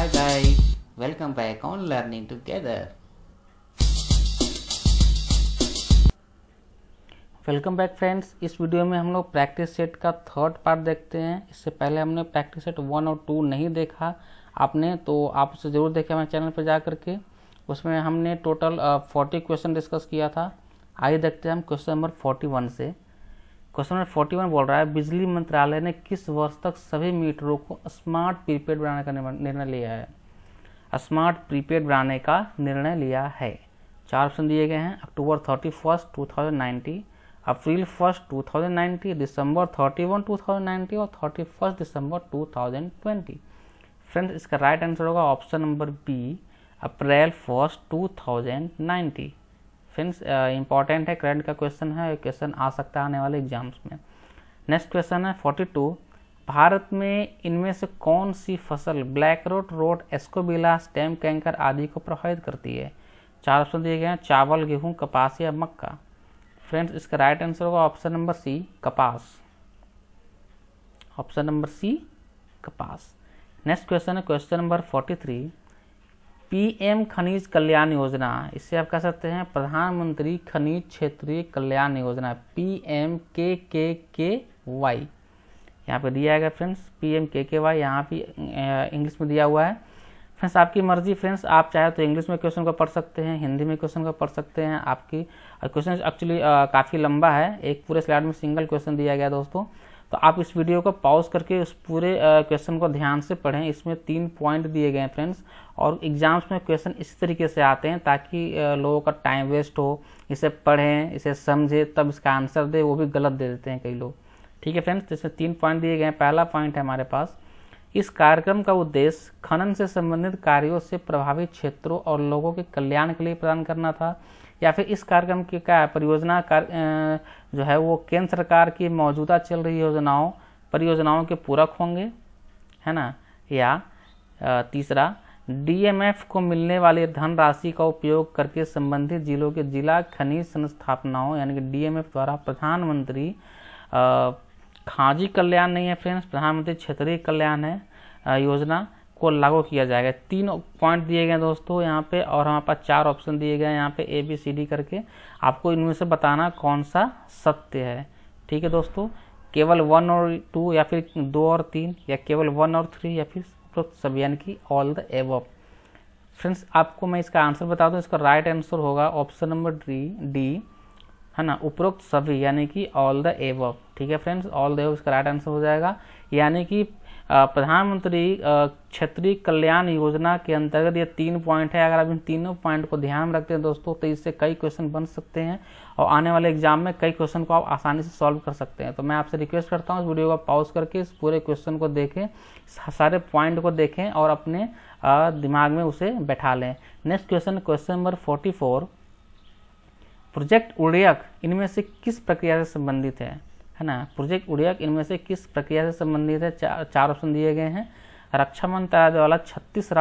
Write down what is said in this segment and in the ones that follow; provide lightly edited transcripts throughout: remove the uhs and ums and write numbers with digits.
Hi guys, welcome back on Learning Together. Welcome back friends. इस video में हम लोग प्रैक्टिस सेट का थर्ड पार्ट देखते हैं। इससे पहले हमने प्रैक्टिस सेट 1 और 2 नहीं देखा आपने, तो आप उसे ज़रूर देखें हमारे चैनल पर जा करके। उसमें हमने टोटल 40 क्वेश्चन डिस्कस किया था। आइए देखते हैं हम क्वेश्चन नंबर 41 से। क्वेश्चन नंबर 41 बोल रहा है, बिजली मंत्रालय ने किस वर्ष तक सभी मीटरों को स्मार्ट प्रीपेड बनाने का निर्णय लिया है? स्मार्ट प्रीपेड बनाने का निर्णय लिया है। 4 ऑप्शन दिए गए हैं। अक्टूबर 31, 2090, अप्रैल 1, 2090, दिसंबर 31, 2090 और 31 दिसंबर 2020। फ्रेंड्स, इसका राइट आंसर होगा ऑप्शन नंबर बी, अप्रैल 1, 2090। फ्रेंड्स, इंपॉर्टेंट है, करंट का क्वेश्चन है, क्वेश्चन आ सकता है आने वाले एग्जाम्स में। नेक्स्ट क्वेश्चन है 42, भारत में इनमें से कौन सी फसल ब्लैक रोट, एस्कोबिला, स्टेम कैंकर आदि को प्रभावित करती है? 4 ऑप्शन दिए गए हैं, चावल, गेहूं, कपास या मक्का। फ्रेंड्स, इसका राइट आंसर होगा ऑप्शन नंबर सी, कपास। ऑप्शन नंबर सी, कपास। नेक्स्ट क्वेश्चन है क्वेश्चन नंबर 43, पीएम खनिज कल्याण योजना, इससे आप कह सकते हैं प्रधानमंत्री खनिज क्षेत्रीय कल्याण योजना, PMKKY यहाँ पे दिया है फ्रेंड्स, PMKKY यहाँ भी इंग्लिश में दिया हुआ है। फ्रेंड्स, आपकी मर्जी। फ्रेंड्स, आप चाहे तो इंग्लिश में क्वेश्चन को पढ़ सकते हैं, हिंदी में क्वेश्चन को पढ़ सकते हैं, आपकी। क्वेश्चन एक्चुअली काफ़ी लंबा है, एक पूरे स्लाइड में सिंगल क्वेश्चन दिया गया दोस्तों। तो आप इस वीडियो को पॉज करके उस पूरे क्वेश्चन को ध्यान से पढ़ें। इसमें 3 पॉइंट दिए गए हैं फ्रेंड्स, और एग्जाम्स में क्वेश्चन इस तरीके से आते हैं ताकि लोगों का टाइम वेस्ट हो। इसे पढ़ें, इसे समझें, तब इसका आंसर दे, वो भी गलत दे देते हैं कई लोग। ठीक है फ्रेंड्स, इसमें 3 पॉइंट दिए गए हैं। पहला पॉइंट है हमारे पास, इस कार्यक्रम का उद्देश्य खनन से संबंधित कार्यों से प्रभावित क्षेत्रों और लोगों के कल्याण के लिए प्रदान करना था, या फिर इस कार्यक्रम की क्या परियोजना जो है वो केंद्र सरकार की मौजूदा चल रही परियोजनाओं के पूरक होंगे, है ना। या तीसरा, DMF को मिलने वाली धनराशि का उपयोग करके संबंधित जिलों के जिला खनिज संस्थापनाओं यानी कि DMF द्वारा प्रधानमंत्री खाजी कल्याण नहीं है फ्रेंड्स, प्रधानमंत्री क्षेत्रीय कल्याण है योजना को लागू किया जाएगा। 3 पॉइंट दिए गए दोस्तों यहाँ पे, और हमारे पास 4 ऑप्शन दिए गए हैं यहाँ पे ABCD करके। आपको इनमें से बताना कौन सा सत्य है। ठीक है दोस्तों, केवल 1 और 2 या फिर 2 और 3 या केवल 1 और 3 या फिर सभी यानी कि ऑल द एबव। फ्रेंड्स, आपको मैं इसका आंसर बता दूं, इसका राइट आंसर होगा ऑप्शन नंबर डी, है ना, उपरोक्त सभी यानी कि ऑल द एबव। ठीक है फ्रेंड्स, ऑल द एबव इसका राइट आंसर हो जाएगा। यानी कि प्रधानमंत्री क्षेत्रीय कल्याण योजना के अंतर्गत ये 3 पॉइंट है। अगर आप इन तीनों पॉइंट को ध्यान में रखते हैं दोस्तों, तो इससे कई क्वेश्चन बन सकते हैं और आने वाले एग्जाम में कई क्वेश्चन को आप आसानी से सॉल्व कर सकते हैं। तो मैं आपसे रिक्वेस्ट करता हूँ इस वीडियो को पॉज करके इस पूरे क्वेश्चन को देखें, सारे पॉइंट को देखें और अपने दिमाग में उसे बैठा लें। Next question, question number 44, project उड़यक इनमें से किस प्रक्रिया से संबंधित है ना। प्रोजेक्ट उड़यक इनमें से किस प्रक्रिया से संबंधित है? 4 ऑप्शन दिए गए हैं। रक्षा मंत्रालय द्वारा 36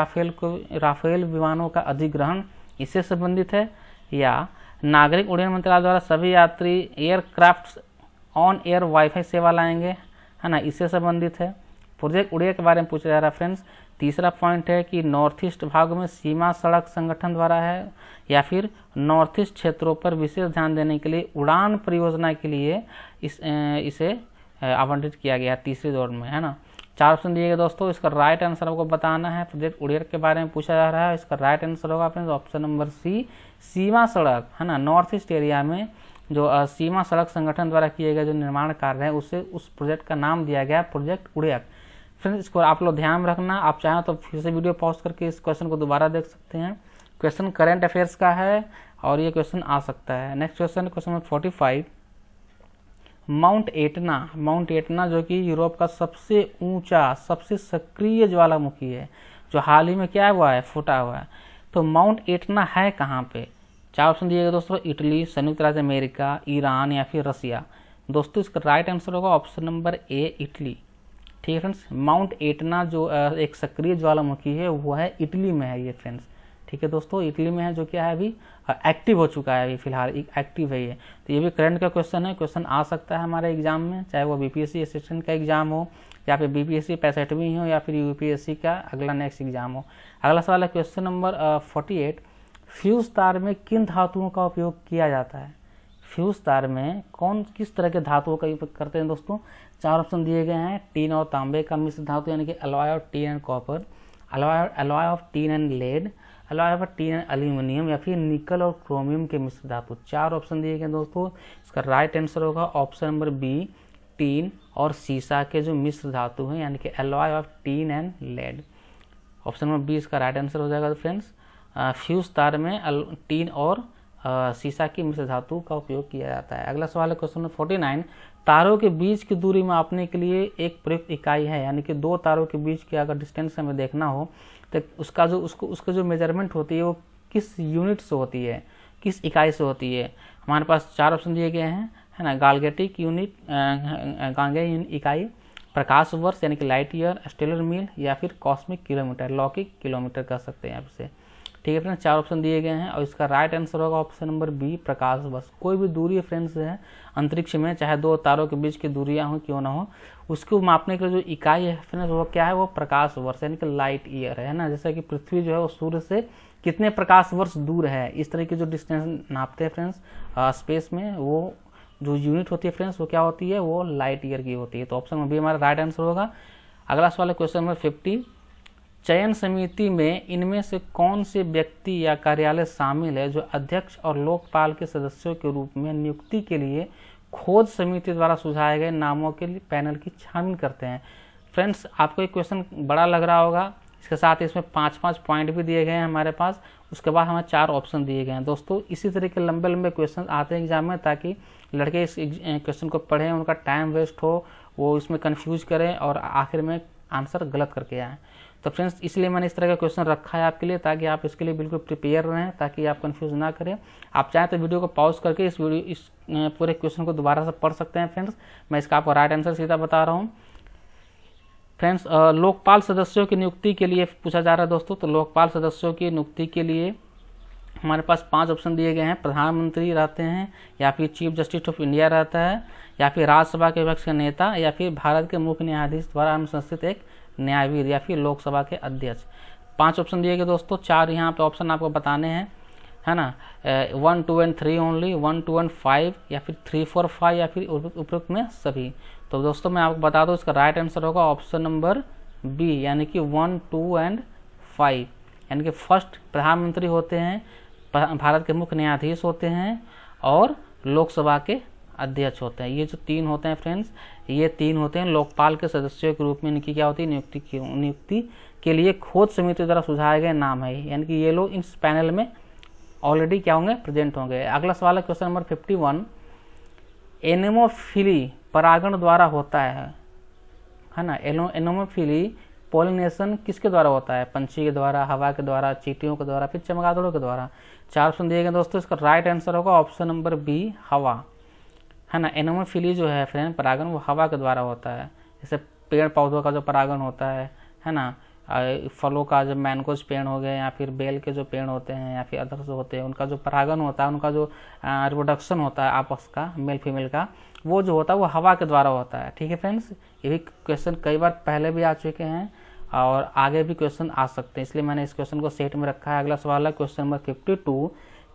राफेल विमानों का अधिग्रहण इससे संबंधित है, या नागरिक उड्डयन मंत्रालय द्वारा सभी यात्री एयरक्राफ्ट ऑन एयर वाईफाई सेवा लाएंगे, है ना, इससे संबंधित है। प्रोजेक्ट उड़यक के बारे में पूछा जा रहा है फ्रेंड्स। तीसरा पॉइंट है कि नॉर्थ ईस्ट भाग में सीमा सड़क संगठन द्वारा है, या फिर नॉर्थ ईस्ट क्षेत्रों पर विशेष ध्यान देने के लिए उड़ान परियोजना के लिए इसे आवंटित किया गया तीसरे दौर में, है ना। 4 ऑप्शन दिए गए दोस्तों, इसका राइट आंसर आपको बताना है। प्रोजेक्ट उड़यक के बारे में पूछा जा रहा है, इसका राइट आंसर होगा फ्रेंड्स ऑप्शन नंबर सी, सीमा सड़क, है ना। नॉर्थ ईस्ट एरिया में जो सीमा सड़क संगठन द्वारा किए गए जो निर्माण कार्य है उसे उस प्रोजेक्ट का नाम दिया गया प्रोजेक्ट उड़यक। फ्रेंड्स, इसको आप लोग ध्यान में रखना। आप चाहें तो फिर से वीडियो पॉज करके इस क्वेश्चन को दोबारा देख सकते हैं। क्वेश्चन करंट अफेयर्स का है और ये क्वेश्चन आ सकता है। Next question, question number 45, mount Etna जो कि यूरोप का सबसे ऊंचा, सबसे सक्रिय ज्वालामुखी है, जो हाल ही में क्या हुआ है, फूटा हुआ है। तो माउंट एटना है कहाँ पे? 4 ऑप्शन दिए गए दोस्तों, इटली, संयुक्त राज्य अमेरिका, ईरान या फिर रसिया। दोस्तों, इसका राइट आंसर होगा ऑप्शन नंबर ए, इटली। ठीक है फ्रेंड्स, माउंट एटना जो एक सक्रिय ज्वालामुखी है वो है इटली में है ये फ्रेंड्स। ठीक ठीक है दोस्तों, इटली में है, जो क्या है अभी एक्टिव हो चुका है, अभी फिलहाल एक्टिव है ये। तो ये भी करंट का क्वेश्चन है, क्वेश्चन आ सकता है हमारे एग्जाम में, चाहे वो बीपीएससी असिस्टेंट का एग्जाम हो या फिर बीपीएससी 65वीं हो या फिर यूपीएससी का अगला नेक्स्ट एग्जाम हो। अगला सवाल है क्वेश्चन नंबर 48, फ्यूज तार में किन धातुओं का उपयोग किया जाता है? फ्यूज तार में किस तरह के धातुओं का उपयोग करते हैं दोस्तों? 4 ऑप्शन दिए गए हैं। टीन और तांबे का मिश्र धातु यानी कि alloy of tin and copper, alloy of tin and lead, alloy of tin and aluminium, या फिर निकल और क्रोमियम के मिश्र धातु। 4 ऑप्शन दिए गए दोस्तों। इसका राइट आंसर होगा ऑप्शन नंबर बी, टीन और सीसा के जो मिश्र धातु हैं यानी कि alloy of tin and lead. Option number B इसका राइट आंसर हो जाएगा फ्रेंड्स। फ्यूज तार में टीन और सीसा की मिश्र धातु का उपयोग किया जाता है। अगला सवाल है क्वेश्चन नंबर 49, तारों के बीच की दूरी मापने के लिए एक प्रयुक्त इकाई है, यानी कि 2 तारों के बीच की अगर डिस्टेंस हमें देखना हो तो उसका जो मेजरमेंट होती है वो किस यूनिट से होती है, किस इकाई से होती है? हमारे पास 4 ऑप्शन दिए गए हैं, है ना। गालगेटिक यूनिट, गांगे इकाई, प्रकाश वर्ष यानी कि लाइट ईयर, स्टेलर मील, या फिर कॉस्मिक किलोमीटर, लौकिक किलोमीटर कह सकते हैं आप इसे। ठीक है फ्रेंड्स, 4 ऑप्शन दिए गए हैं और इसका राइट आंसर होगा ऑप्शन नंबर बी, प्रकाश वर्ष। कोई भी दूरी फ्रेंड्स है अंतरिक्ष में, चाहे 2 तारों के बीच की दूरियां हो क्यों ना हो, उसको मापने के लिए जो इकाई है फ्रेंड्स वो क्या है? वो प्रकाश वर्ष यानी कि लाइट ईयर है ना। जैसे कि पृथ्वी जो है वो सूर्य से कितने प्रकाश वर्ष दूर है, इस तरह की जो डिस्टेंस नापते हैं फ्रेंड्स स्पेस में, वो जो यूनिट होती है फ्रेंड्स वो क्या होती है? वो लाइट ईयर की होती है। तो ऑप्शन नंबर बी हमारा राइट आंसर होगा। अगला सवाल है क्वेश्चन नंबर 50, चयन समिति में इनमें से कौन से व्यक्ति या कार्यालय शामिल है जो अध्यक्ष और लोकपाल के सदस्यों के रूप में नियुक्ति के लिए खोज समिति द्वारा सुझाए गए नामों के लिए पैनल की छानबीन करते हैं? फ्रेंड्स आपको एक क्वेश्चन बड़ा लग रहा होगा, इसके साथ इसमें 5-5 पॉइंट भी दिए गए हैं हमारे पास, उसके बाद हमें 4 ऑप्शन दिए गए हैं। दोस्तों इसी तरह के लंबे लंबे क्वेश्चन आते हैं एग्जाम में, ताकि लड़के इस क्वेश्चन को पढ़ें, उनका टाइम वेस्ट हो, वो इसमें कन्फ्यूज करें और आखिर में आंसर गलत करके आएँ। तो फ्रेंड्स इसलिए मैंने इस तरह का क्वेश्चन रखा है आपके लिए, ताकि आप इसके लिए बिल्कुल प्रिपेयर रहें, ताकि आप कंफ्यूज ना करें। आप चाहें तो वीडियो को पॉज करके इस पूरे क्वेश्चन को दोबारा से पढ़ सकते हैं फ्रेंड्स। मैं इसका आपको राइट आंसर सीधा बता रहा हूँ फ्रेंड्स। लोकपाल सदस्यों की नियुक्ति के लिए पूछा जा रहा है दोस्तों। तो लोकपाल सदस्यों की नियुक्ति के लिए हमारे पास 5 ऑप्शन दिए गए हैं। प्रधानमंत्री रहते हैं, या फिर चीफ जस्टिस ऑफ इंडिया रहता है, या फिर राज्यसभा के विपक्ष के नेता, या फिर भारत के मुख्य न्यायाधीश द्वारा अनुशंसित एक न्यायवीर, या फिर लोकसभा के अध्यक्ष। 5 ऑप्शन दिए गए दोस्तों। 4 यहाँ पे ऑप्शन आपको बताने हैं, है ना। 1, 2 एंड 3 ओनली, 1, 2 एंड 5, या फिर 3, 4, 5, या फिर उपरोक्त में सभी। तो दोस्तों मैं आपको बता दूं इसका राइट आंसर होगा ऑप्शन नंबर बी, यानी कि 1, 2 एंड 5। यानी कि फर्स्ट प्रधानमंत्री होते हैं, भारत के मुख्य न्यायाधीश होते हैं और लोकसभा के अध्यक्ष होते हैं। ये जो 3 होते हैं फ्रेंड्स, ये 3 होते हैं लोकपाल के सदस्यों के रूप में इनकी क्या होती है? नियुक्ति के लिए खोज समिति द्वारा सुझाए गए नाम है, यानी कि ये लोग इस पैनल में ऑलरेडी क्या होंगे? प्रेजेंट होंगे। अगला सवाल है क्वेश्चन नंबर 51, एनेमोफिली परागण द्वारा होता है ना। एनेमोफिली पॉलिनेशन किसके द्वारा होता है? पंछी के द्वारा, हवा के द्वारा, चींटियों के द्वारा, फिर चमगादड़ों के द्वारा। 4 ऑप्शन दिए गए दोस्तों। इसका राइट आंसर होगा ऑप्शन नंबर बी, हवा, है ना। एनेमोफिली जो है फ्रेंड परागण वो हवा के द्वारा होता है। जैसे पेड़ पौधों का जो परागण होता है ना, फलों का जो मैंगोज पेड़ हो गए, या फिर बेल के जो पेड़ होते हैं, या फिर अदर्स होते हैं, उनका जो परागण होता है, उनका जो रिप्रोडक्शन होता है आपस का, मेल फीमेल का, वो जो होता है वो हवा के द्वारा होता है। ठीक है फ्रेंड्स, ये भी क्वेश्चन कई बार पहले भी आ चुके हैं और आगे भी क्वेश्चन आ सकते हैं, इसलिए मैंने इस क्वेश्चन को सेट में रखा है। अगला सवाल है क्वेश्चन नंबर 52,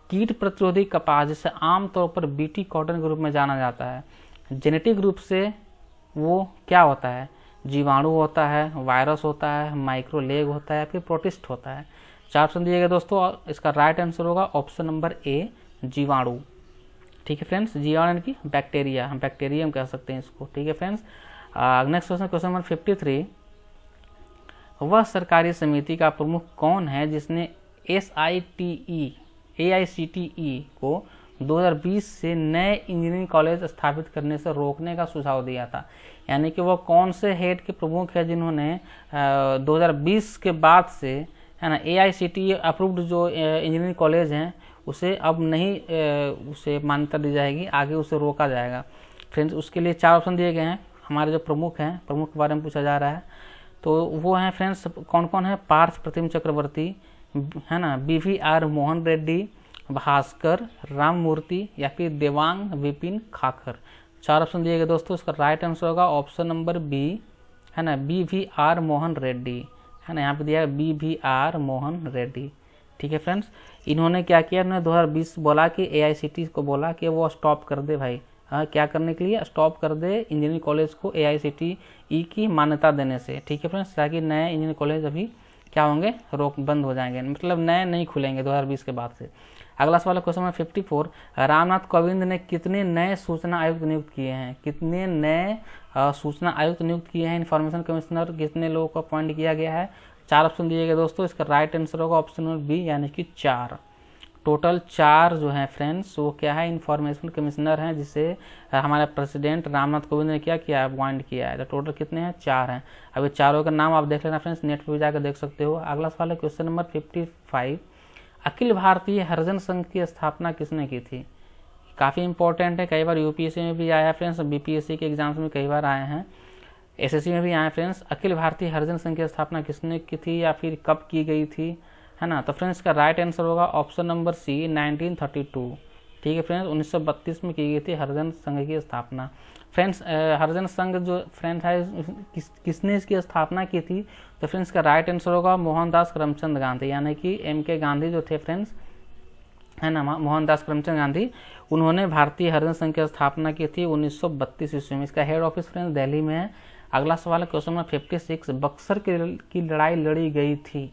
कीट प्रतिरोधी कपास जिसे आमतौर पर बीटी कॉटन के रूप में जाना जाता है, जेनेटिक रूप से वो क्या होता है? जीवाणु होता है, वायरस होता है, माइक्रोलेग होता है, फिर प्रोटिस्ट होता है। 4 ऑप्शन दिए गए दोस्तों। इसका राइट आंसर होगा ऑप्शन नंबर ए, जीवाणु। ठीक है फ्रेंड्स, जीवाणु यानी कि बैक्टीरिया, हम बैक्टीरियम कह सकते हैं इसको। ठीक है फ्रेंड्स, नेक्स्ट क्वेश्चन नंबर 53, वह सरकारी समिति का प्रमुख कौन है जिसने AICTE को 2020 से नए इंजीनियरिंग कॉलेज स्थापित करने से रोकने का सुझाव दिया था? यानी कि वो कौन से हेड के प्रमुख है जिन्होंने 2020 के बाद से, है ना, AICTE अप्रूव्ड जो इंजीनियरिंग कॉलेज हैं उसे अब नहीं उसे मान्यता दी जाएगी, आगे उसे रोका जाएगा। फ्रेंड्स उसके लिए 4 ऑप्शन दिए गए हैं। हमारे जो प्रमुख हैं, प्रमुख के बारे में पूछा जा रहा है, तो वो हैं फ्रेंड्स कौन कौन है? पार्थ प्रतिम चक्रवर्ती, है ना, BVR मोहन रेड्डी, भास्कर राममूर्ति या फिर देवांग विपिन खाकर। 4 ऑप्शन दिए गए दोस्तों, इसका राइट आंसर होगा ऑप्शन नंबर बी, है ना, BVR मोहन रेड्डी, है ना, यहाँ पे दिया है BVR मोहन रेड्डी। ठीक है फ्रेंड्स, इन्होंने क्या किया, इन्होंने 2020 बोला कि AICTE को बोला कि वो स्टॉप कर दे भाई, हाँ, क्या करने के लिए, स्टॉप कर दे इंजीनियरिंग कॉलेज को AICTE की मान्यता देने से। ठीक है फ्रेंड्स, ताकि नए इंजीनियरिंग कॉलेज अभी क्या होंगे, बंद हो जाएंगे, मतलब नए नहीं खुलेंगे 2020 के बाद से। अगला सवाल क्वेश्चन नंबर 54, रामनाथ कोविंद ने कितने नए सूचना आयुक्त नियुक्त किए हैं, कितने नए सूचना आयुक्त नियुक्त किए हैं, इन्फॉर्मेशन कमिश्नर कितने लोगों को अपॉइंट किया गया है। 4 ऑप्शन दिए गए दोस्तों, इसका राइट आंसर होगा ऑप्शन नंबर बी, यानी कि 4। टोटल 4 जो है फ्रेंड्स, वो क्या है, इन्फॉर्मेशन कमिश्नर हैं, जिसे हमारे प्रेसिडेंट रामनाथ कोविंद ने क्या किया, अपॉइंट किया है। तो टोटल कितने हैं, 4 हैं। अभी चारों का नाम आप देख लेना फ्रेंड्स, नेट पर भी जाकर देख सकते हो। अगला सवाल है क्वेश्चन नंबर 55, अखिल भारतीय हरिजन संघ की स्थापना किसने की थी। काफ़ी इंपॉर्टेंट है, कई बार UPSC में भी आया है फ्रेंड्स, BPSC के एग्जाम्स में कई बार आए हैं, SSC में भी आए फ्रेंड्स। अखिल भारतीय हरिजन संघ की स्थापना किसने की थी या फिर कब की गई थी, है ना। तो फ्रेंड्स का राइट आंसर होगा ऑप्शन नंबर सी, 1932। ठीक है फ्रेंड्स, 1932 में की गई थी हरिजन संघ की स्थापना। फ्रेंड्स हरिजन संघ जो फ्रेंड्स है किसने इसकी स्थापना की थी, तो फ्रेंड्स का राइट आंसर होगा मोहनदास करमचंद गांधी, यानी कि MK गांधी जो थे फ्रेंड्स, है ना, मोहनदास करमचंद गांधी, उन्होंने भारतीय हरिजन संघ की स्थापना की थी 1932 ईस्वी में। इसका हेड ऑफिस फ्रेंड्स दिल्ली में है। अगला सवाल है क्वेश्चन नंबर 56, बक्सर की लड़ाई लड़ी गई थी।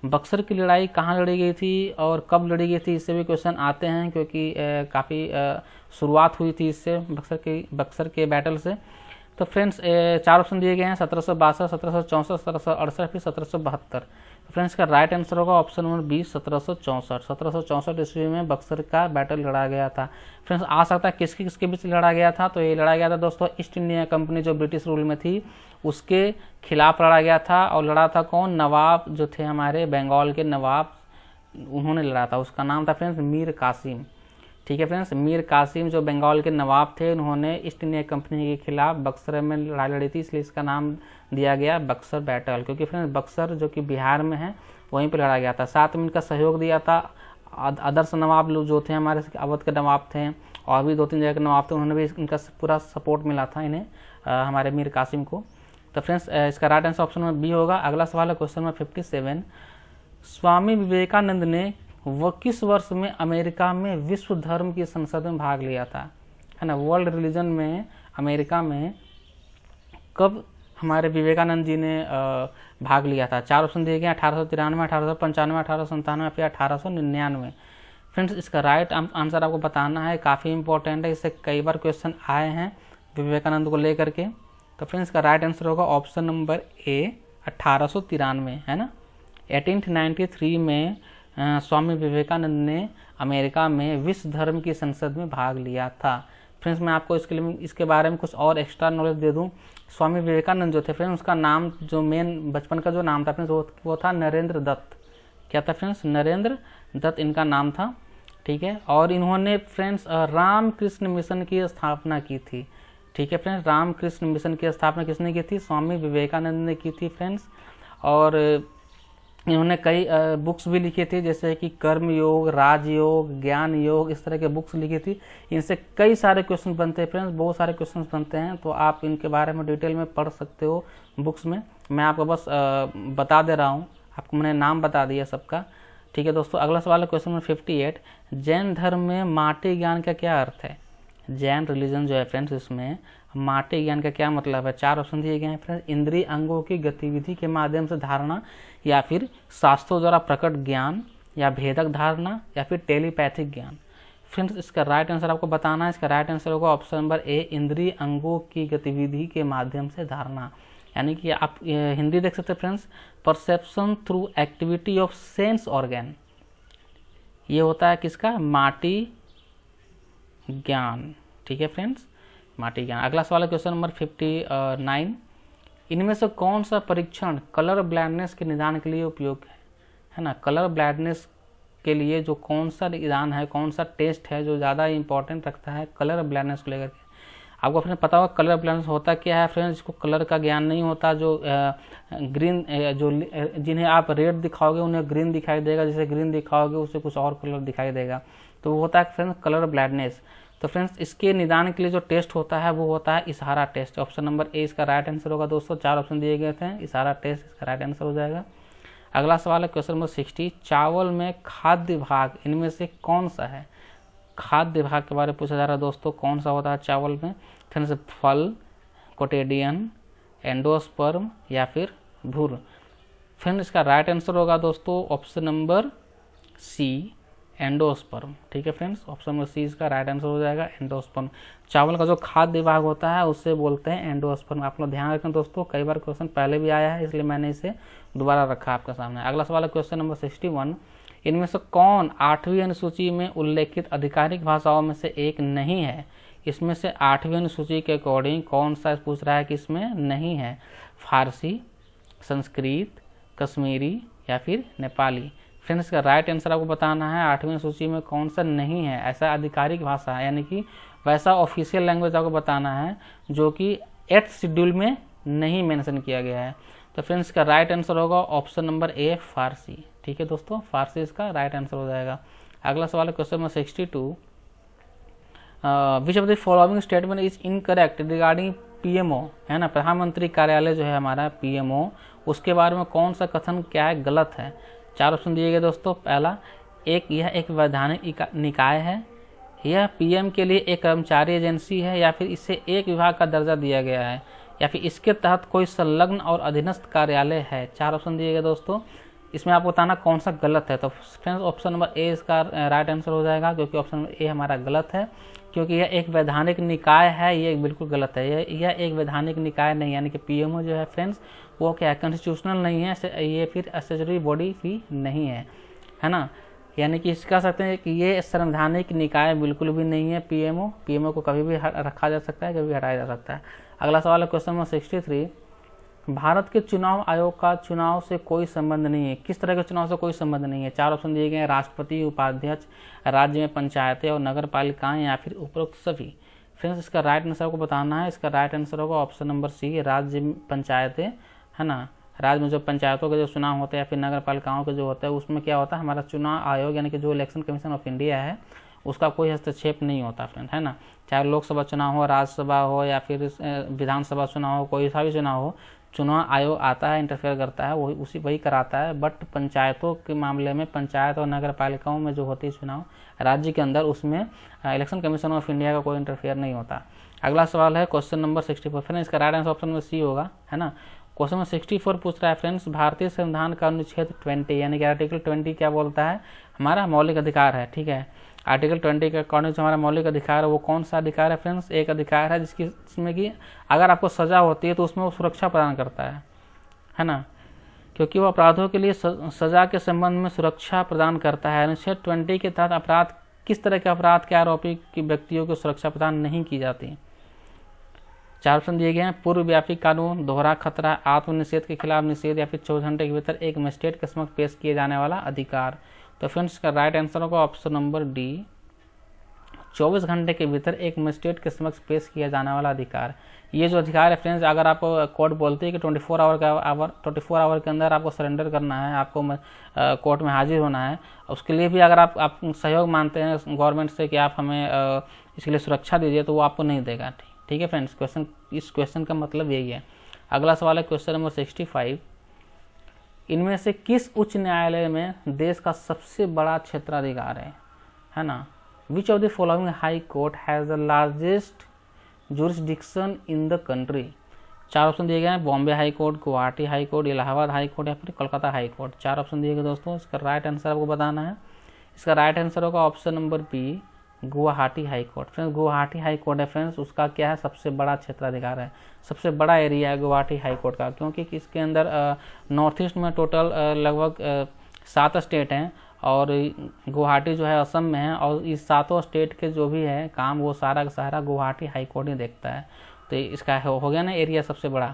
बक्सर की लड़ाई कहाँ लड़ी गई थी और कब लड़ी गई थी, इससे भी क्वेश्चन आते हैं, क्योंकि काफ़ी शुरुआत हुई थी इससे, बक्सर के बैटल से। तो फ्रेंड्स 4 ऑप्शन दिए गए हैं, 1762, 1764, 1768 फिर 1772। फ्रेंड्स का राइट आंसर होगा ऑप्शन नंबर बी, 1764। 1764 ईस्वी में बक्सर का बैटल लड़ा गया था। फ्रेंड्स आ सकता है किसके बीच लड़ा गया था, तो ये लड़ा गया था दोस्तों ईस्ट इंडिया कंपनी जो ब्रिटिश रूल में थी उसके खिलाफ लड़ा गया था। और लड़ा था कौन, नवाब जो थे हमारे बंगाल के नवाब, उन्होंने लड़ा था। उसका नाम था फ्रेंड्स मीर कासिम। ठीक है फ्रेंड्स, मीर कासिम जो बंगाल के नवाब थे, उन्होंने ईस्ट इंडिया कंपनी के खिलाफ बक्सर में लड़ाई लड़ी थी, इसलिए इसका नाम दिया गया बक्सर बैटल। क्योंकि फ्रेंड्स बक्सर जो कि बिहार में है वहीं पर लड़ा गया था। साथ में इनका सहयोग दिया था अदर्स नवाब लोग जो थे हमारे अवध के नवाब थे, और भी 2-3 जगह के नवाब थे, उन्होंने भी इनका पूरा सपोर्ट मिला था इन्हें, हमारे मीर कासिम को। तो फ्रेंड्स इसका right answer option number B होगा। अगला सवाल है क्वेश्चन नंबर 57, स्वामी विवेकानंद ने वह किस वर्ष में अमेरिका में विश्व धर्म की संसद में भाग लिया था, है ना, वर्ल्ड रिलीजन में अमेरिका में कब हमारे विवेकानंद जी ने भाग लिया था। 4 ऑप्शन दिए गए, 1893, 1895, 1897 या 1899। फ्रेंड्स इसका राइट आंसर आपको बताना है, काफ़ी इंपॉर्टेंट है, इससे कई बार क्वेश्चन आए हैं विवेकानंद को लेकर के। तो फ्रेंड्स का राइट आंसर होगा ऑप्शन नंबर ए, 1893, है ना। 1893 में स्वामी विवेकानंद ने अमेरिका में विश्व धर्म की संसद में भाग लिया था। फ्रेंड्स मैं आपको इसके बारे में कुछ और एक्स्ट्रा नॉलेज दे दूं। स्वामी विवेकानंद जो थे फ्रेंड्स, उसका नाम जो मेन बचपन का जो नाम था फ्रेंड्स वो था नरेंद्र दत्त। क्या था फ्रेंड्स, नरेंद्र दत्त इनका नाम था। ठीक है, और इन्होंने फ्रेंड्स रामकृष्ण मिशन की स्थापना की थी। ठीक है फ्रेंड्स, रामकृष्ण मिशन की स्थापना किसने की थी, स्वामी विवेकानंद ने की थी फ्रेंड्स। और इन्होंने कई बुक्स भी लिखी थी, जैसे कि कर्म योग, राजयोग, ज्ञान योग, इस तरह के बुक्स लिखी थी। इनसे कई सारे क्वेश्चन बनते हैं फ्रेंड्स, बहुत सारे क्वेश्चन बनते हैं, तो आप इनके बारे में डिटेल में पढ़ सकते हो बुक्स में। मैं आपको बस बता दे रहा हूँ, आपको मैंने नाम बता दिया सबका। ठीक है दोस्तों, अगला सवाल है क्वेश्चन नंबर 58, जैन धर्म में माटी ज्ञान का क्या अर्थ है। जैन रिलीजन जो है फ्रेंड्स, इसमें माटी ज्ञान का क्या मतलब है। 4 ऑप्शन दिए गए हैं फ्रेंड्स, इंद्रिय अंगों की गतिविधि के माध्यम से धारणा, या फिर शास्त्रों द्वारा प्रकट ज्ञान, या भेदक धारणा, या फिर टेलीपैथिक ज्ञान। फ्रेंड्स इसका राइट आंसर आपको बताना है। इसका राइट आंसर होगा ऑप्शन नंबर ए, इंद्रिय अंगों की गतिविधि के माध्यम से धारणा। यानी कि आप हिंदी देख सकते हैं friends, perception through activity of sense organ, ये होता है किसका, माटी ज्ञान। ठीक है फ्रेंड्स, माटी ज्ञान। अगला सवाल है क्वेश्चन नंबर 59, इनमें से कौन सा परीक्षण कलर ब्लाइंडनेस के निदान के लिए उपयोग है ना। कलर ब्लाइंडनेस के लिए जो कौन सा निदान है, कौन सा टेस्ट है जो ज़्यादा इंपॉर्टेंट रखता है कलर ब्लाइंडनेस को लेकर के। आपको फ्रेंड्स पता होगा कलर ब्लाइंडनेस होता क्या है फ्रेंड्स, जिसको कलर का ज्ञान नहीं होता, जो ग्रीन जो जिन्हें आप रेड दिखाओगे उन्हें ग्रीन दिखाई देगा, जिसे ग्रीन दिखाओगे उसे कुछ और कलर दिखाई देगा, तो वो होता है फ्रेंड्स कलर ब्लाइंडनेस। तो फ्रेंड्स इसके निदान के लिए जो टेस्ट होता है वो होता है इशारा टेस्ट। ऑप्शन नंबर ए इसका राइट आंसर होगा दोस्तों। 4 ऑप्शन दिए गए थे, इशारा टेस्ट इसका राइट आंसर हो जाएगा। अगला सवाल है क्वेश्चन नंबर 60, चावल में खाद्य भाग इनमें से कौन सा है? खाद्य भाग के बारे में पूछा जा रहा है दोस्तों, कौन सा होता है चावल में? फ्रेंड्स फल, कोटेडियन, एंडोस्पर्म या फिर भूर। फ्रेंड्स इसका राइट आंसर होगा दोस्तों ऑप्शन नंबर सी, एंडोस्पर्म। ठीक है फ्रेंड्स, ऑप्शन नंबर सी इसका राइट आंसर हो जाएगा, एंडोस्पर्म। चावल का जो खाद्य भाग होता है उससे बोलते हैं एंडोस्पर्म। आप लोग ध्यान रखें दोस्तों, कई बार क्वेश्चन पहले भी आया है इसलिए मैंने इसे दोबारा रखा आपके सामने। अगला सवाल है क्वेश्चन नंबर 61, इनमें से कौन 8वीं अनुसूची में उल्लेखित आधिकारिक भाषाओं में से एक नहीं है? इसमें से 8वीं अनुसूची के अकॉर्डिंग कौन सा पूछ रहा है कि इसमें नहीं है? फारसी, संस्कृत, कश्मीरी या फिर नेपाली। फ्रेंड्स का राइट आंसर आपको बताना है 8वीं सूची में कौन सा नहीं है, ऐसा आधिकारिक भाषा है, यानी कि वैसा ऑफिशियल लैंग्वेज आपको बताना है जो कि 8th शेड्यूल में नहीं मेंशन किया गया है। तो फ्रेंड्स का राइट आंसर होगा ऑप्शन नंबर ए, फारसी। ठीक है दोस्तों, फारसी इसका राइट आंसर हो जाएगा। अगला सवाल है question number 62, which of the following statement is incorrect regarding PMO, है ना, प्रधानमंत्री कार्यालय जो है हमारा पीएमओ, उसके बारे में कौन सा कथन क्या है गलत है? 4 ऑप्शन दिए गए दोस्तों। पहला, यह एक वैधानिक निकाय है, यह पीएम के लिए एक कर्मचारी एजेंसी है, या फिर इसे एक विभाग का दर्जा दिया गया है, या फिर इसके तहत कोई संलग्न और अधीनस्थ कार्यालय है। 4 ऑप्शन दिए गए दोस्तों, इसमें आपको बताना कौन सा गलत है। तो फ्रेंड्स ऑप्शन नंबर ए इसका राइट आंसर हो जाएगा, क्योंकि ऑप्शन नंबर ए हमारा गलत है, क्योंकि यह एक वैधानिक निकाय है, ये बिल्कुल गलत है। यह एक वैधानिक निकाय नहीं, यानी कि पीएमओ जो है फ्रेंड्स वो क्या है, कॉन्स्टिट्यूशनल नहीं है, ये फिर स्टैट्यूटरी बॉडी भी नहीं है ना, यानी कि कह सकते हैं कि ये संवैधानिक निकाय बिल्कुल भी नहीं है। पीएमओ को कभी भी रखा जा सकता है, कभी भी हटाया जा सकता है। अगला सवाल है क्वेश्चन नंबर 63, भारत के चुनाव आयोग का चुनाव से कोई संबंध नहीं है। किस तरह के चुनाव से कोई संबंध नहीं है? 4 ऑप्शन दिए गए हैं, राष्ट्रपति, उपाध्यक्ष, राज्य में पंचायतें और नगर पालिकाएं, या फिर उपरोक्त सभी। फ्रेंड्स इसका राइट आंसर को बताना है, इसका राइट आंसर होगा ऑप्शन नंबर सी, राज्य में पंचायतें, है ना। राज्य में जो पंचायतों के जो चुनाव होते हैं या फिर नगर पालिकाओं के जो होता है उसमें क्या होता है, हमारा चुनाव आयोग यानी कि जो इलेक्शन कमीशन ऑफ इंडिया है उसका कोई हस्तक्षेप नहीं होता फ्रेंड, है ना। चाहे लोकसभा चुनाव हो, राज्यसभा हो या फिर विधानसभा चुनाव हो, कोई सा भी चुनाव हो, चुनाव आयोग आता है, इंटरफेयर करता है, वही कराता है। बट पंचायतों के मामले में, पंचायत और नगर पालिकाओं में जो होती है चुनाव राज्य के अंदर, उसमें इलेक्शन कमीशन ऑफ इंडिया का कोई इंटरफेयर नहीं होता। अगला सवाल है क्वेश्चन नंबर 64, फ्रेंड इसका राइट आंसर ऑप्शन में सी होगा, है ना। क्वेश्चन नंबर 64 पूछ रहा है फ्रेंड्स, भारतीय संविधान का अनुच्छेद 20 यानी कि आर्टिकल 20 क्या बोलता है, हमारा मौलिक अधिकार है, ठीक है। आर्टिकल 20 के अकॉर्डिंग जो हमारा मौलिक अधिकार है वो कौन सा अधिकार है फ्रेंड्स? एक अधिकार है जिसमें कि अगर आपको सजा होती है तो उसमें वो सुरक्षा प्रदान करता है ना, क्योंकि वो अपराधों के लिए सजा के संबंध में सुरक्षा प्रदान करता है। अनुच्छेद 20 के तहत अपराध, किस तरह के अपराध के आरोपी की व्यक्तियों को सुरक्षा प्रदान नहीं की जाती? 4 ऑप्शन दिए गए हैं, पूर्वव्यापी कानून, दोहरा खतरा, आत्मनिषेध के खिलाफ निषेध, या फिर 24 घंटे के भीतर एक मजिस्ट्रेट के समक्ष पेश किए जाने वाला अधिकार। तो फ्रेंड्स का राइट आंसर होगा ऑप्शन नंबर डी, 24 घंटे के भीतर एक मजिस्ट्रेट के समक्ष पेश किया जाने वाला अधिकार। ये जो अधिकार है फ्रेंड्स, अगर आप कोर्ट बोलते हैं कि 24 आवर के अंदर आपको सरेंडर करना है, आपको कोर्ट में हाजिर होना है, उसके लिए भी अगर आप सहयोग मानते हैं गवर्नमेंट से कि आप हमें इसके लिए सुरक्षा दीजिए, तो वो आपको नहीं देगा। ठीक है फ्रेंड्स, इस क्वेश्चन का मतलब यही है। अगला सवाल है क्वेश्चन नंबर 65, इनमें से किस उच्च न्यायालय में देश का सबसे बड़ा क्षेत्राधिकार है ना। Which of the following high court has the largest jurisdiction in the country? 4 option दिए गए हैं, Bombay high court, Guwahati high court, Allahabad high court या फिर कोलकाता हाई कोर्ट। 4 ऑप्शन दिए गए दोस्तों, इसका राइट आंसर आपको बताना है। इसका राइट आंसर होगा option number B, Guwahati high court. Friends Guwahati high court है फ्रेंड्स, उसका क्या है, सबसे बड़ा क्षेत्राधिकार है, सबसे बड़ा एरिया है गुवाहाटी हाई कोर्ट का, क्योंकि इसके अंदर नॉर्थ ईस्ट में टोटल लगभग 7 स्टेट हैं और गुवाहाटी जो है असम में है, और इस 7 स्टेट के जो भी है काम वो सारा का सारा गुवाहाटी हाई कोर्ट ही देखता है। तो इसका हो गया ना एरिया सबसे बड़ा।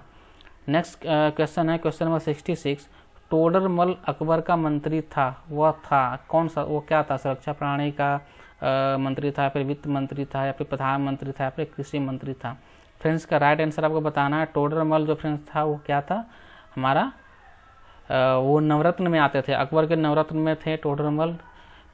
नेक्स्ट क्वेश्चन है क्वेश्चन नंबर 66, टोडरमल अकबर का मंत्री था, वह था कौन सा, वो क्या था? सुरक्षा प्रणाली का, मंत्री था, फिर वित्त मंत्री था, या फिर प्रधानमंत्री था, या फिर कृषि मंत्री था। फ्रेंड्स का राइट आंसर आपको बताना है। टोडरमल जो फ्रेंड्स था वो क्या था हमारा, वो नवरत्न में आते थे, अकबर के नवरत्न में थे टोडरमल,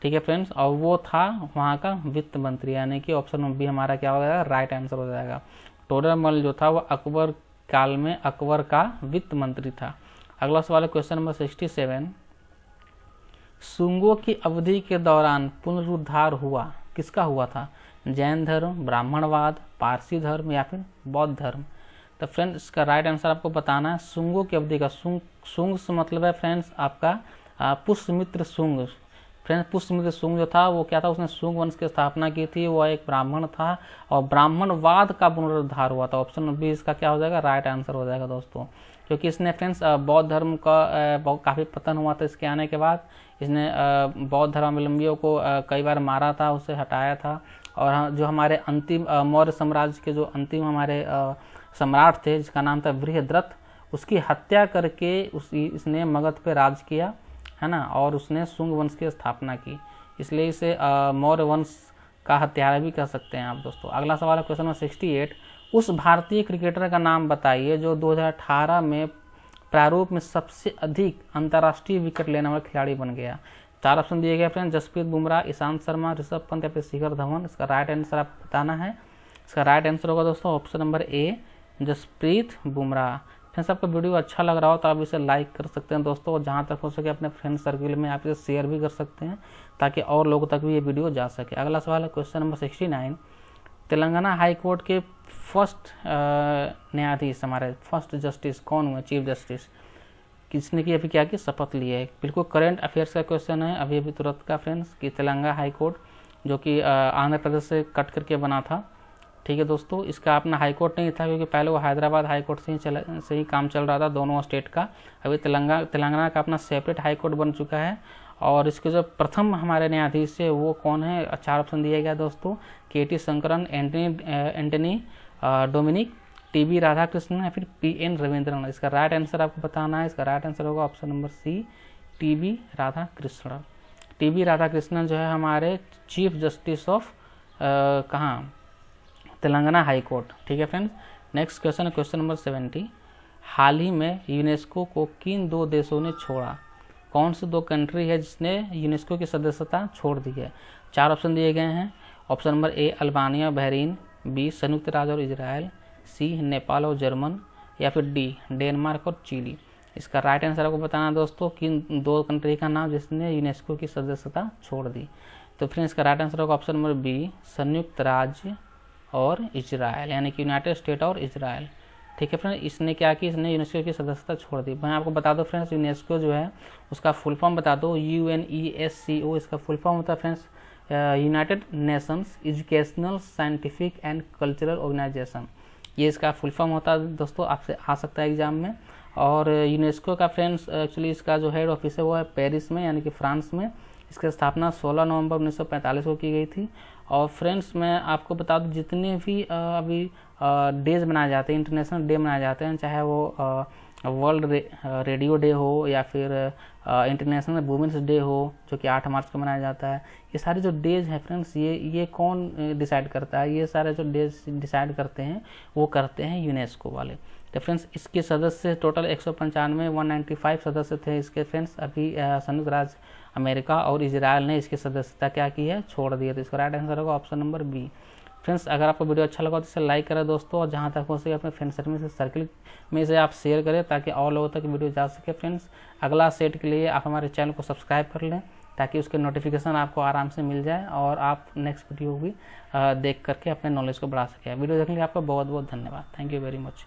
ठीक है फ्रेंड्स, और वो था वहाँ का वित्त मंत्री, यानी कि ऑप्शन बी हमारा क्या हो जाएगा, राइट आंसर हो जाएगा। टोडरमल जो था वो अकबर काल में अकबर का वित्त मंत्री था। अगला सवाल है क्वेश्चन नंबर 67, शुंगों की अवधि के दौरान पुनरुद्धार हुआ, किसका हुआ था? जैन धर्म, ब्राह्मणवाद, पारसी धर्म, या फिर बौद्ध धर्म। तो फ्रेंड्स इसका राइट आंसर आपको बताना है। शुंगों की अवधि का शुंग से मतलब है फ्रेंड्स आपका पुष्यमित्र शुंग। फ्रेंड्स पुष्यमित्र शुंग जो था वो क्या था, उसने शुंग वंश की स्थापना की थी, वो एक ब्राह्मण था और ब्राह्मणवाद का पुनरुद्धार हुआ था। ऑप्शन बी इसका क्या हो जाएगा, राइट आंसर हो जाएगा दोस्तों, क्योंकि इसने फ्रेंड्स बौद्ध धर्म का काफ़ी पतन हुआ था इसके आने के बाद। इसने बौद्ध धर्मावलंबियों को कई बार मारा था, उसे हटाया था, और जो हमारे अंतिम मौर्य साम्राज्य के जो अंतिम हमारे सम्राट थे जिसका नाम था बृहद्रथ, उसकी हत्या करके इसने मगध पे राज किया है ना, और उसने शुंग वंश की स्थापना की, इसलिए इसे मौर्य वंश का हत्यारा भी कह सकते हैं आप दोस्तों। अगला सवाल है क्वेश्चन नंबर 68, उस भारतीय क्रिकेटर का नाम बताइए जो 2018 में प्रारूप में सबसे अधिक अंतर्राष्ट्रीय विकेट लेने वाला खिलाड़ी बन गया। 4 ऑप्शन दिए गए फ्रेंड्स, जसप्रीत बुमराह, ईशांत शर्मा, ऋषभ पंत, या फिर शिखर धवन। इसका राइट आंसर आप बताना है। इसका राइट आंसर होगा दोस्तों option number A, Jasprit Bumrah. Friends आपको वीडियो अच्छा लग रहा हो तो आप इसे लाइक कर सकते हैं दोस्तों, और जहां तक हो सके अपने फ्रेंड सर्किल में आप इसे शेयर भी कर सकते हैं ताकि और लोगों तक भी ये वीडियो जा सके। अगला सवाल है question number 69, Telangana high court के फर्स्ट न्यायाधीश हमारे फर्स्ट जस्टिस कौन हुए, चीफ जस्टिस, किसने की अभी क्या की शपथ ली है? बिल्कुल करंट अफेयर्स का क्वेश्चन है अभी तुरंत का फ्रेंड्स, कि तेलंगाना हाई कोर्ट जो कि आंध्र प्रदेश से कट करके बना था, ठीक है दोस्तों, इसका अपना हाई कोर्ट नहीं था क्योंकि पहले वो हैदराबाद हाई कोर्ट से ही काम चल रहा था दोनों स्टेट का। अभी तेलंगाना का अपना सेपरेट हाई कोर्ट बन चुका है, और इसके जो प्रथम हमारे न्यायाधीश है वो कौन है? 4 ऑप्शन दिया गया दोस्तों, के.टी. शंकरन, एंटनी डोमिनिक, टी.बी. राधाकृष्णन, या फिर पी.एन. रविंद्रन। इसका राइट आंसर आपको बताना है। इसका राइट आंसर होगा option number C, TB. Radhakrishnan. TB. Radhakrishnan जो है हमारे चीफ जस्टिस ऑफ कहाँ, तेलंगाना हाई कोर्ट, ठीक है फ्रेंड्स। नेक्स्ट क्वेश्चन है क्वेश्चन नंबर 70, हाल ही में यूनेस्को को किन 2 देशों ने छोड़ा? कौन से 2 कंट्री है जिसने यूनेस्को की सदस्यता छोड़ दी है? 4 ऑप्शन दिए गए हैं। Option number A Albania, Bahrain, B संयुक्त राज्य और इजराइल, सी नेपाल और जर्मन, या फिर डी डेनमार्क और चिली। इसका राइट आंसर आपको बताना दोस्तों, किन 2 कंट्री का नाम जिसने यूनेस्को की सदस्यता छोड़ दी। तो फ्रेंड्स इसका राइट आंसर होगा ऑप्शन नंबर बी, संयुक्त राज्य और इजराइल, यानी कि यूनाइटेड स्टेट और इजराइल, ठीक है फ्रेंड्स। इसने क्या की, इसने यूनेस्को की सदस्यता छोड़ दी। मैं आपको बता दो फ्रेंड्स, यूनेस्को जो है उसका फुल फॉर्म बता दो, UNESCO, इसका फुल फॉर्म होता है friends United Nations Educational Scientific and Cultural Organisation, ये इसका फुल फॉर्म होता है दोस्तों, आपसे आ सकता है एग्जाम में। और यूनेस्को का फ्रेंड्स एक्चुअली इसका जो हेड ऑफिस है वो है पेरिस में, यानी कि फ्रांस में। इसकी स्थापना 16 नवंबर 1945 को की गई थी। और फ्रेंड्स मैं आपको बता दूं, जितने भी अभी डेज मनाए जाते हैं, इंटरनेशनल डे मनाए जाते हैं, चाहे वो वर्ल्ड रेडियो डे हो या फिर इंटरनेशनल वुमेंस डे हो जो कि 8 मार्च को मनाया जाता है, ये सारे जो डेज हैं फ्रेंड्स, ये कौन डिसाइड करता है? ये सारे जो डेज डिसाइड करते हैं वो करते हैं यूनेस्को वाले। तो फ्रेंड्स इसके सदस्य टोटल 195 सदस्य थे इसके फ्रेंड्स। अभी संयुक्त राज्य अमेरिका और इजराइल ने इसकी सदस्यता क्या की है, छोड़ दी है। तो इसका राइट आंसर होगा ऑप्शन नंबर बी। फ्रेंड्स अगर आपको वीडियो अच्छा लगा तो इसे लाइक करें दोस्तों, और जहां तक हो सके अपने फ्रेंड सर्किल में इसे आप शेयर करें ताकि और लोगों तक वीडियो जा सके। फ्रेंड्स अगला सेट के लिए आप हमारे चैनल को सब्सक्राइब कर लें ताकि उसके नोटिफिकेशन आपको आराम से मिल जाए और आप नेक्स्ट वीडियो भी देख करके अपने नॉलेज को बढ़ा सकें। वीडियो देखने के लिए आपका बहुत बहुत धन्यवाद। Thank you very much.